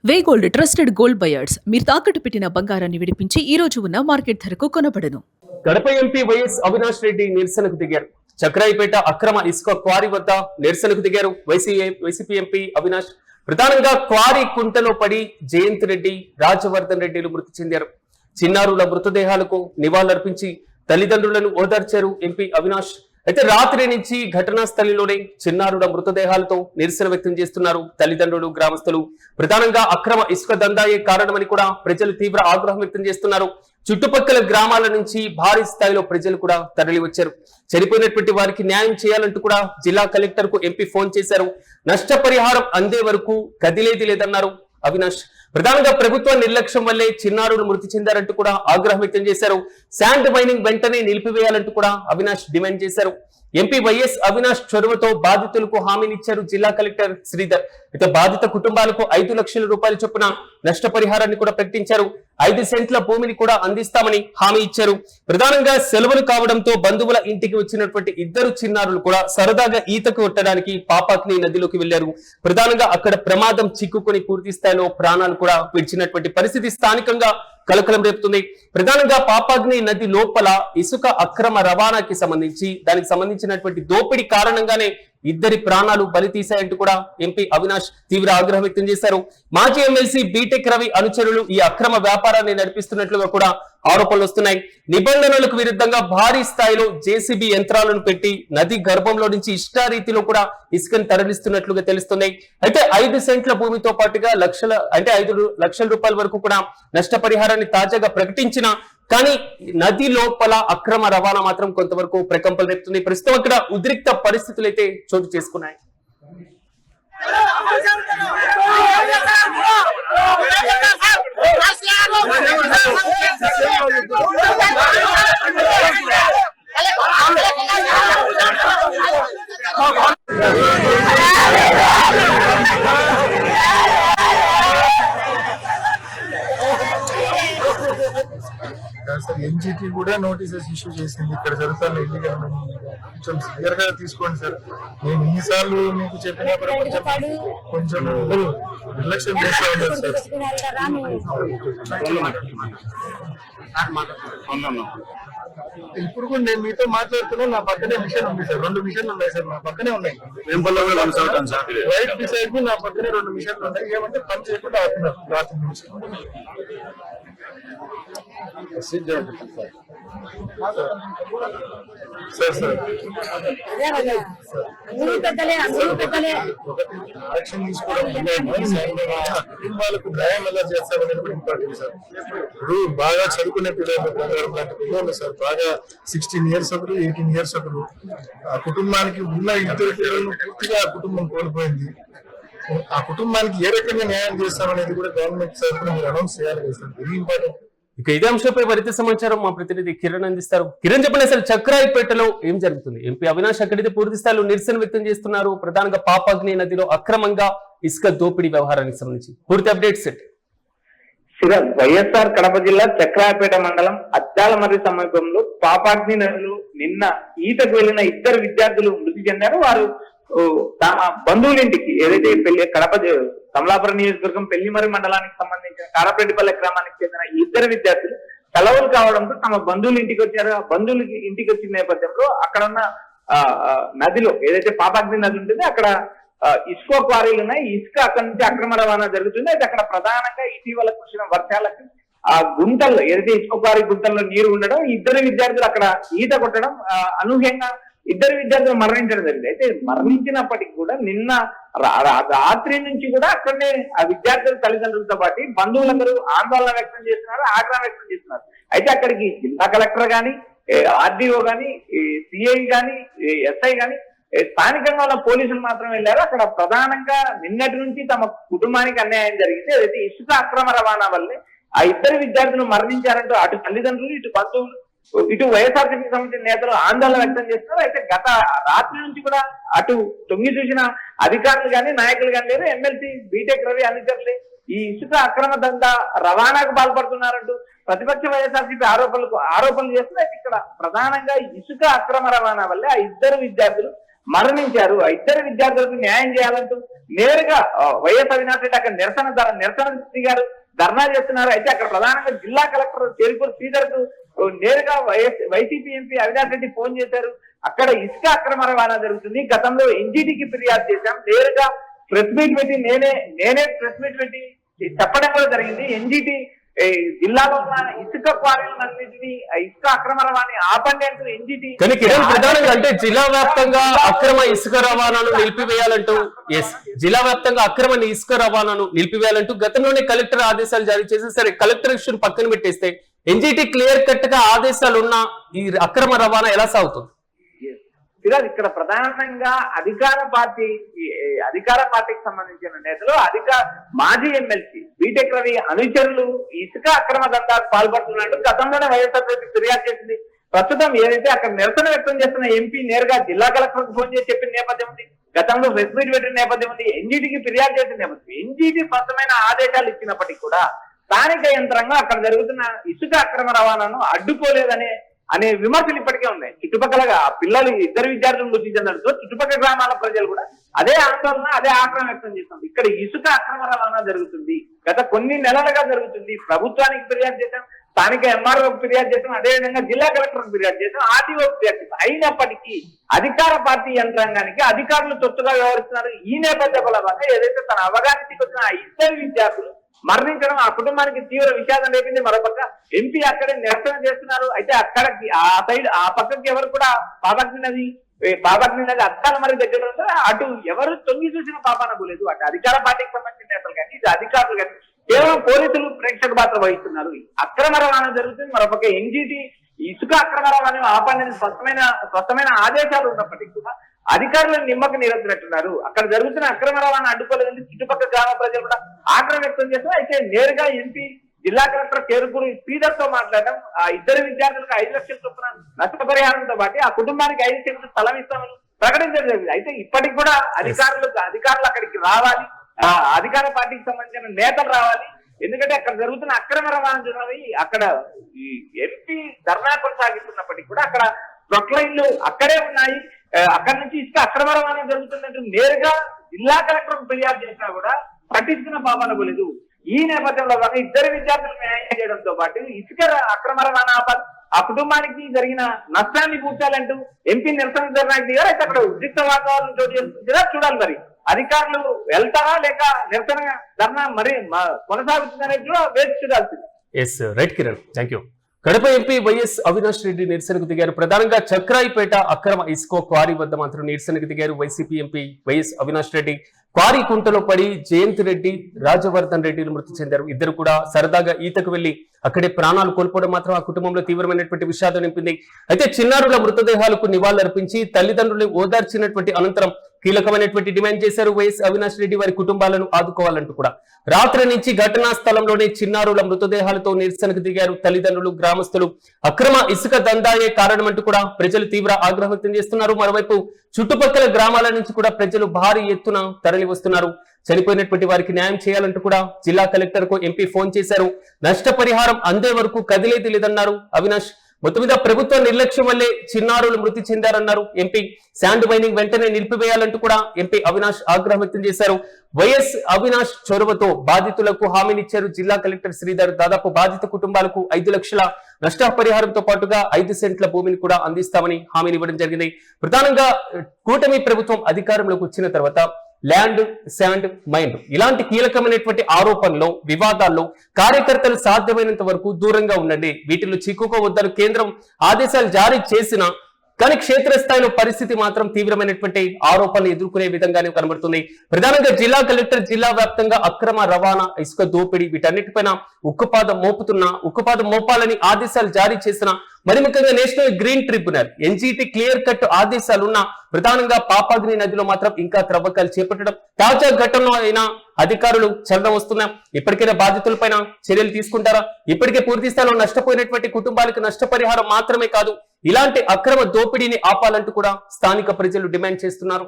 వే gold trusted gold buyers మీరు తాకట్టు పెట్టిన బంగారాన్ని విడిపించి ఈ రోజు ఉన్న మార్కెట్ ధరకు కొనబడను. కడప ఎంపీ వైఎస్ అవినాష్ రెడ్డి నిరసనకు దిగారు. చక్రాయిపేట అక్రమ ఇసుక క్వారీ వద్ద నిరసనకు దిగారు వైసీపీ ఎంపీ అవినాష్. ప్రధానంగా క్వారీ కుంటలో పడి జయంత్ రెడ్డి, రాజవర్ధన్ రెడ్డిలు మృతి చెందారు. చిన్నారుల మృతదేహాలకు నివాళులర్పించి తల్లిదండ్రులను ఓదార్చారు ఎంపీ అవినాష్. అయితే రాత్రి నుంచి ఘటనా స్థలిలోనే చిన్నారుల మృతదేహాలతో నిరసన వ్యక్తం చేస్తున్నారు తల్లిదండ్రులు, గ్రామస్తులు. ప్రధానంగా అక్రమ ఇసుక దందాయే కారణమని కూడా ప్రజలు తీవ్ర ఆగ్రహం వ్యక్తం చేస్తున్నారు. చుట్టుపక్కల గ్రామాల నుంచి భారీ స్థాయిలో ప్రజలు కూడా తరలి వచ్చారు. చనిపోయినటువంటి వారికి న్యాయం చేయాలంటూ కూడా జిల్లా కలెక్టర్ కు ఎంపీ ఫోన్ చేశారు. నష్టపరిహారం అందే వరకు కదిలేది లేదన్నారు అవినాష్. ప్రధానంగా ప్రభుత్వ నిర్లక్ష్యం వల్లే చిన్నారులు మృతి చెందారంటూ కూడా ఆగ్రహం వ్యక్తం చేశారు. శాండ్ మైనింగ్ వెంటనే నిలిపివేయాలంటూ కూడా అవినాష్ డిమాండ్ చేశారు. ఎంపీ వైఎస్ అవినాష్ చొరవతో బాధితులకు హామీనిచ్చారు జిల్లా కలెక్టర్ శ్రీధర్. అయితే బాధిత కుటుంబాలకు 5 లక్షల రూపాయల చొప్పున నష్టపరిహారాన్ని కూడా ప్రకటించారు. 5 సెంట్ల భూమిని కూడా అందిస్తామని హామీ ఇచ్చారు. ప్రధానంగా సెలవులు కావడంతో బంధువుల ఇంటికి వచ్చినటువంటి 2 చిన్నారులు కూడా సరదాగా ఈతకు కొట్టడానికి పాపాగ్ని నదిలోకి వెళ్లారు. ప్రధానంగా అక్కడ ప్రమాదం చిక్కుకొని పూర్తి స్థాయిలో ప్రాణాలు కూడా విడిచినటువంటి పరిస్థితి స్థానికంగా కలకలం రేపుతుంది. ప్రధానంగా పాపాగ్ని నది లోపల ఇసుక అక్రమ రవాణాకి సంబంధించి దానికి సంబంధించినటువంటి దోపిడీ కారణంగానే 2 ప్రాణాలు బలి తీశాయంటూ కూడా ఎంపీ అవినాష్ తీవ్ర ఆగ్రహం వ్యక్తం చేశారు. మాజీ ఎమ్మెల్సీ బీటెక్ రవి అనుచరులు ఈ అక్రమ వ్యాపారాన్ని నడిపిస్తున్నట్లుగా కూడా ఆరోపణలు వస్తున్నాయి. నిబంధనలకు విరుద్ధంగా భారీ స్థాయిలో జేసీబీ యంత్రాలను పెట్టి నది గర్భంలో నుంచి ఇష్టారీతిలో కూడా ఇసుకను తరలిస్తున్నట్లుగా తెలుస్తున్నాయి. అయితే 5 సెంట్ల భూమితో పాటుగా 5 లక్షల రూపాయల వరకు కూడా నష్టపరిహారాన్ని తాజాగా ప్రకటించిన కానీ నది లోపల అక్రమ రవాణా మాత్రం కొంతవరకు ప్రకంపలు రేపుతుంది. ప్రస్తుతం అక్కడ ఉద్రిక్త పరిస్థితులు అయితే చోటు చేసుకున్నాయి. సార్ ఎన్జిటి కూడా నోటీసెస్ ఇష్యూ చేసింది. ఇక్కడ జరుగుతున్న ఇల్లీగల్ కొంచెం సివియర్ గా తీసుకోండి సార్. నేను ఇన్నిసార్లు మీకు చెప్పినా కూడా కొంచెం నిర్లక్ష్యం చేస్తూ ఉన్నారు సార్. ఇప్పుడు కూడా నేను మీతో మాట్లాడుతున్నా, నా పక్కనే మిషన్ ఉంది సార్. 2 మిషన్లు ఉన్నాయి సార్, నా పక్కనే ఉన్నాయి. రైట్ డిసైడ్ నా పక్కనే 2 మిషన్లు ఉన్నాయి. ఏమంటే పని చేయకుండా ఆపుతున్నారు రాత్రి నుంచి. యాక్షన్ తీసుకోవడం కుటుంబాలకు న్యాయం ఎలా చేస్తామనేది కూడా ఇంపార్టెంట్ సార్. ఇప్పుడు బాగా చదువుకునే పిల్లలు సార్, బాగా 16 ఇయర్స్ ఒకరు, 18 ఇయర్స్ ఒకరు. ఆ కుటుంబానికి ఉన్న 2 పిల్లలను పూర్తిగా ఆ కుటుంబం కోల్పోయింది. ఆ కుటుంబానికి ఏ రకంగా న్యాయం చేస్తామనేది కూడా గవర్నమెంట్ తరఫున మీరు అనౌన్స్ చేయాలి కదా సార్. Very important. ఇక ఇదే అంశంపై మరింత సమాచారం మా ప్రతినిధి కిరణ్ అందిస్తారు. కిరణ్, చెప్పండి, అసలు చక్రాయిపేటలో ఏం జరుగుతుంది? ఎంపీ అవినాష్ అక్కడైతే పూర్తి స్థాయిలో నిరసన వ్యక్తం చేస్తున్నారు. ప్రధానంగా పాపాగ్ని నదిలో అక్రమంగా ఇసుక దోపిడీ వ్యవహారానికి సంబంధించి పూర్తి అప్డేట్స్ ఏంటి? వైఎస్ఆర్ కడప జిల్లా చక్రాయపేట మండలం అద్దాలమర్రి సమీపంలో పాపాగ్ని నదిలో నిన్న ఈతకు వెళ్లిన 2 విద్యార్థులు మృతి చెందారు. వారు తమ బంధువుల ఇంటికి, ఏదైతే కడప కమలాపురం నియోజకవర్గం పెళ్లిమర్రి మండలానికి సంబంధించిన కారపరెడ్డిపల్లె గ్రామానికి చెందిన 2 విద్యార్థులు సెలవులు కావడంతో తమ బంధువుల ఇంటికి వచ్చారు. ఆ బంధువులకి ఇంటికి వచ్చిన నేపథ్యంలో అక్కడ ఉన్న నదిలో, ఏదైతే పాపాగ్ని నది ఉంటుంది, అక్కడ ఇసుక క్వారీలు ఉన్నాయి. ఇసుక అక్కడి నుంచి అక్రమ రవాణా జరుగుతుంది. అయితే అక్కడ ప్రధానంగా ఇటీవల కురిసిన వర్షాలకు ఆ గుంటల్లో, ఏదైతే ఇసుక క్వారీ గుంటల్లో నీరు ఉండడం, 2 విద్యార్థులు అక్కడ ఈత కొట్టడం, అనూహ్యంగా 2 విద్యార్థులు మరణించడం జరిగింది. అయితే మరణించినప్పటికీ కూడా నిన్న రాత్రి నుంచి కూడా అక్కడనే ఆ విద్యార్థుల తల్లిదండ్రులతో పాటు బంధువులందరూ ఆందోళన వ్యక్తం చేస్తున్నారు, ఆగ్రహం వ్యక్తం చేస్తున్నారు. అయితే అక్కడికి జిల్లా కలెక్టర్ గాని, ఆర్డీఓ గాని, సిఐ గాని, ఎస్ఐ గాని, స్థానికంగా ఉన్న పోలీసులు మాత్రం వెళ్ళారు. అక్కడ ప్రధానంగా నిన్నటి నుంచి తమ కుటుంబానికి అన్యాయం జరిగింది. అదైతే ఇసుక అక్రమ రవాణా వల్లే ఆ 2 విద్యార్థులు మరణించారంటూ అటు తల్లిదండ్రులు, ఇటు బంధువులు, ఇటు వైఎస్ఆర్సీపీకి సంబంధించిన నేతలు ఆందోళన వ్యక్తం చేస్తున్నారు. అయితే గత రాత్రి నుంచి కూడా అటు తొంగి చూసిన అధికారులు కానీ, నాయకులు కానీ లేరు. ఎమ్మెల్సీ బీటెక్ రవి అనుచరులే ఈ ఇసుక అక్రమ దందా రవాణాకు పాల్పడుతున్నారంటూ ప్రతిపక్ష వైఎస్ఆర్సీపీ ఆరోపణలు చేస్తున్నారు. ఇక్కడ ప్రధానంగా ఇసుక అక్రమ రవాణా వల్లే ఆ 2 విద్యార్థులు మరణించారు. ఆ ఇద్దరు విద్యార్థులకు న్యాయం చేయాలంటూ నేరుగా వైఎస్ అవినాష్ రెడ్డి అక్కడ నిరసన దిగారు, ధర్నా చేస్తున్నారు. అయితే అక్కడ ప్రధానంగా జిల్లా కలెక్టర్ చేరుకూరు శ్రీధర్ కు నేరుగా YCP MP Avinash Reddy phone చేశారు. అక్కడ ఇసుక అక్రమ రవాణా జరుగుతుంది, గతంలో ఎన్జిటికి ఫిర్యాదు చేశాం, నేరుగా ప్రెస్ మీట్ పెట్టి నేనే ప్రెస్ మీట్ పెట్టి చెప్పడం కూడా జరిగింది. ఎన్జిటి జిల్లాలో ఉన్న ఇసుక క్వారీలన్నింటినీ ఇసుక అక్రమ రవాణా ఆపండి అంటూ ఎన్జిటి. కానీ కిరణ్ ప్రధానంగా అంటే జిల్లా వ్యాప్తంగా అక్రమ ఇసుక రవాణాను నిలిపివేయాలంటూ జిల్లా వ్యాప్తంగా అక్రమ ఇసుక రవాణాను నిలిపివేయాలంటూ గతంలోనే కలెక్టర్ ఆదేశాలు జారీ చేసి, సరే కలెక్టర్ ఇష్యూని పక్కన పెట్టేస్తే ఎన్జిటి క్లియర్ కట్ గా ఆదేశాలు ఉన్న ఈ అక్రమ రవాణా ఎలా సాగుతుంది? ఇక్కడ ప్రధానంగా అధికార పార్టీకి సంబంధించిన నేతలు మాజీ ఎమ్మెల్సీ బీటెక్ రవి అనుచరులు ఇసుక అక్రమ దందాకు పాల్పడుతున్నట్టు గతంలోనే వైఎస్ఆర్ ఫిర్యాదు చేసింది. ప్రస్తుతం ఏదైతే అక్కడ నిరసన వ్యక్తం చేస్తున్న ఎంపీ నేరుగా జిల్లా కలెక్టర్ ఫోన్ చేసి చెప్పిన నేపథ్యం ఉంది, గతంలో ప్రెస్ మీట్ పెట్టిన నేపథ్యం ఉంది, ఎన్జిటికి ఫిర్యాదు చేసిన నేపథ్యం. ఎన్జిటి స్పష్టమైన ఆదేశాలు ఇచ్చినప్పటికీ కూడా స్థానిక యంత్రాంగం అక్కడ జరుగుతున్న ఇసుక అక్రమ రవాణాను అడ్డుకోలేదనే విమర్శలు ఇప్పటికే ఉన్నాయి. చుట్టుపక్కల పిల్లలు ఇద్దరు విద్యార్థులు మృతి చెందడంతో చుట్టుపక్కల గ్రామాల ప్రజలు కూడా అదే ఆందోళన అదే ఆగ్రహం వ్యక్తం చేస్తుంది. ఇక్కడ ఇసుక అక్రమ రవాణా జరుగుతుంది, గత కొన్ని నెలలుగా జరుగుతుంది. ప్రభుత్వానికి ఫిర్యాదు చేశాం, స్థానిక ఎంఆర్ఓకి ఫిర్యాదు చేశాం, అదేవిధంగా జిల్లా కలెక్టర్కి ఫిర్యాదు చేశాం, ఆర్టీఓకి ఫిర్యాదు చేశాం. అయినప్పటికీ అధికార పార్టీ యంత్రాంగానికి అధికారులు తొత్తుగా వ్యవహరిస్తున్నారు. ఈ నేపథ్యంలో భాగంగా ఏదైతే తన అవగాహనకి వచ్చిన ఆ ఇద్దరు విద్యార్థులు మరణించడం ఆ కుటుంబానికి తీవ్ర విషాదం రేపింది. మరోపక్క ఎంపీ అక్కడే నిరసన చేస్తున్నారు. అయితే అక్కడికి ఆ పక్కకి ఎవరు కూడా బాబాగ్ని నది అద్దాల మరి దగ్గర అటు ఎవరు తొంగి చూసిన పాపాన పోలేదు. అటు అధికార పార్టీకి సంబంధించిన నేతలు కానీ ఇటు అధికారులు కానీ కేవలం పోలీసులు ప్రేక్షక పాత్ర వహిస్తున్నారు. అక్రమ రవాణా జరుగుతుంది. మరోపక్క ఎన్జిటి ఇసుక అక్రమ రవాణా ఆపండి స్పష్టమైన ఆదేశాలు ఉన్నప్పటికీ కూడా అధికారులను నిమ్మకు నీరెత్తినట్టున్నారు. అక్కడ జరుగుతున్న అక్రమ రవాణా అడ్డుకోలేదని చుట్టుపక్కల గ్రామ ప్రజలు కూడా ఆగ్రహం వ్యక్తం చేస్తారు. అయితే నేరుగా ఎంపీ జిల్లా కలెక్టర్ చేరుకూరు శ్రీధర్ తో మాట్లాడడం, ఆ ఇద్దరు విద్యార్థులకు 5 లక్షల చొప్పున నష్టపరిహారంతో పాటు ఆ కుటుంబానికి 5 సెంట్లు స్థలం ఇస్తామని ప్రకటించడం జరిగింది. అయితే ఇప్పటికి కూడా అధికారులు అక్కడికి రావాలి, అధికార పార్టీకి సంబంధించిన నేతలు రావాలి. ఎందుకంటే అక్కడ జరుగుతున్న అక్రమ రవాణా చూడాలి. అక్కడ ఎంపీ ధర్నా కొనసాగిస్తున్నప్పటికీ కూడా అక్కడ ప్రొక్లైన్లు అక్కడే ఉన్నాయి. అక్కడి నుంచి ఇసుక అక్రమ రవాణా జరుగుతుందంటూ నేరుగా జిల్లా కలెక్టర్ ఫిర్యాదు చేసినా కూడా పట్టించుకున్న పాపాన పోలేదు. ఈ నేపథ్యంలో ఇద్దరు విద్యార్థులు న్యాయం చేయడంతో పాటు ఇసుక అక్రమ రవాణా ఆ కుటుంబానికి జరిగిన నష్టాన్ని పూడ్చాలంటూ ఎంపీ నిరసన ధర్నాకి దిగారు. అయితే అక్కడ ఉద్రిక్త వాతావరణం చోటు చేసుకుంటుందా చూడాలి. మరి అధికారులు వెళ్తారా లేక నిరసన ధర్నా మరి కొనసాగుతుందనేది కూడా వేచి చూడాల్సింది. Right Kiran, thank you. Kadapa MP YS Avinash Reddy నిరసనకు దిగారు. ప్రధానంగా చక్రాయిపేట అక్రమ ఇసుక క్వారీ వద్ద మాత్రం నిరసనకు దిగారు వైసీపీ ఎంపీ వైఎస్ అవినాష్ రెడ్డి. క్వారీ కుంటలో పడి జయంత్ రెడ్డి, రాజవర్ధన్ రెడ్డిలు మృతి చెందారు. ఇద్దరు కూడా సరదాగా ఈతకు వెళ్లి అక్కడే ప్రాణాలు కోల్పోవడం మాత్రం ఆ కుటుంబంలో తీవ్రమైనటువంటి విషాదం నింపింది. అయితే చిన్నారుల మృతదేహాలకు నివాళులర్పించి తల్లిదండ్రులు ఓదార్చినటువంటి అనంతరం కీలకమైనటువంటి డిమాండ్ చేశారు వైఎస్ అవినాష్ రెడ్డి. వారి కుటుంబాలను ఆదుకోవాలంటూ కూడా రాత్రి నుంచి ఘటనా స్థలంలోనే చిన్నారుల మృతదేహాలతో నిరసనకు దిగారు తల్లిదండ్రులు, గ్రామస్తులు. అక్రమ ఇసుక దందాయే కారణమంటూ కూడా ప్రజలు తీవ్ర ఆగ్రహం వ్యక్తం చేస్తున్నారు. మరోవైపు చుట్టుపక్కల గ్రామాల నుంచి కూడా ప్రజలు భారీ ఎత్తున తరలి వస్తున్నారు. చనిపోయినటువంటి వారికి న్యాయం చేయాలంటూ కూడా జిల్లా కలెక్టర్ కు ఎంపీ ఫోన్ చేశారు. నష్టపరిహారం అందే వరకు కదిలేది లేదన్నారు అవినాష్. మొత్తం మీద ప్రభుత్వ నిర్లక్ష్యం వల్లే చిన్నారులు మృతి చెందారన్నారు ఎంపీ. శాండ్ మైనింగ్ వెంటనే నిలిపివేయాలంటూ కూడా ఎంపీ అవినాష్ ఆగ్రహం వ్యక్తం చేశారు. వైఎస్ అవినాష్ చొరవతో బాధితులకు హామీనిచ్చారు జిల్లా కలెక్టర్ శ్రీధర్. దాదాపు బాధిత కుటుంబాలకు 5 లక్షల నష్టపరిహారంతో పాటుగా 5 సెంట్ల భూమిని కూడా అందిస్తామని హామీని ఇవ్వడం జరిగింది. ప్రధానంగా కూటమి ప్రభుత్వం అధికారంలోకి వచ్చిన తర్వాత ల్యాండ్, శాండ్, మైండ్ ఇలాంటి కీలకమైనటువంటి ఆరోపణలు, వివాదాల్లో కార్యకర్తలు సాధ్యమైనంత వరకు దూరంగా ఉండండి, వీటిలో చిక్కుకోవద్దని కేంద్రం ఆదేశాలు జారీ చేసిన కానీ క్షేత్రస్థాయిలో పరిస్థితి మాత్రం తీవ్రమైనటువంటి ఆరోపణలు ఎదుర్కొనే విధంగానే కనబడుతుంది. ప్రధానంగా జిల్లా కలెక్టర్ జిల్లా వ్యాప్తంగా అక్రమ రవాణా, ఇసుక దోపిడీ వీటన్నిటిపైన ఉక్కుపాదం మోపాలని ఆదేశాలు జారీ చేసిన, మరి ముఖ్యంగా national green tribunal NGT clear cut ఆదేశాలున్న ప్రధానంగా పాపాగ్ని నదిలో మాత్రం ఇంకా త్రవ్వకాలు చేపట్టడం, తాజా ఘటనలో అయినా అధికారులు చలనం వస్తున్నాయి. ఇప్పటికైనా బాధితులపైన చర్యలు తీసుకుంటారా? ఇప్పటికే పూర్తి స్థాయిలో నష్టపోయినటువంటి కుటుంబాలకు నష్టపరిహారం మాత్రమే కాదు, ఇలాంటి అక్రమ దోపిడీని ఆపాలంటూ కూడా స్థానిక ప్రజలు డిమాండ్ చేస్తున్నారు.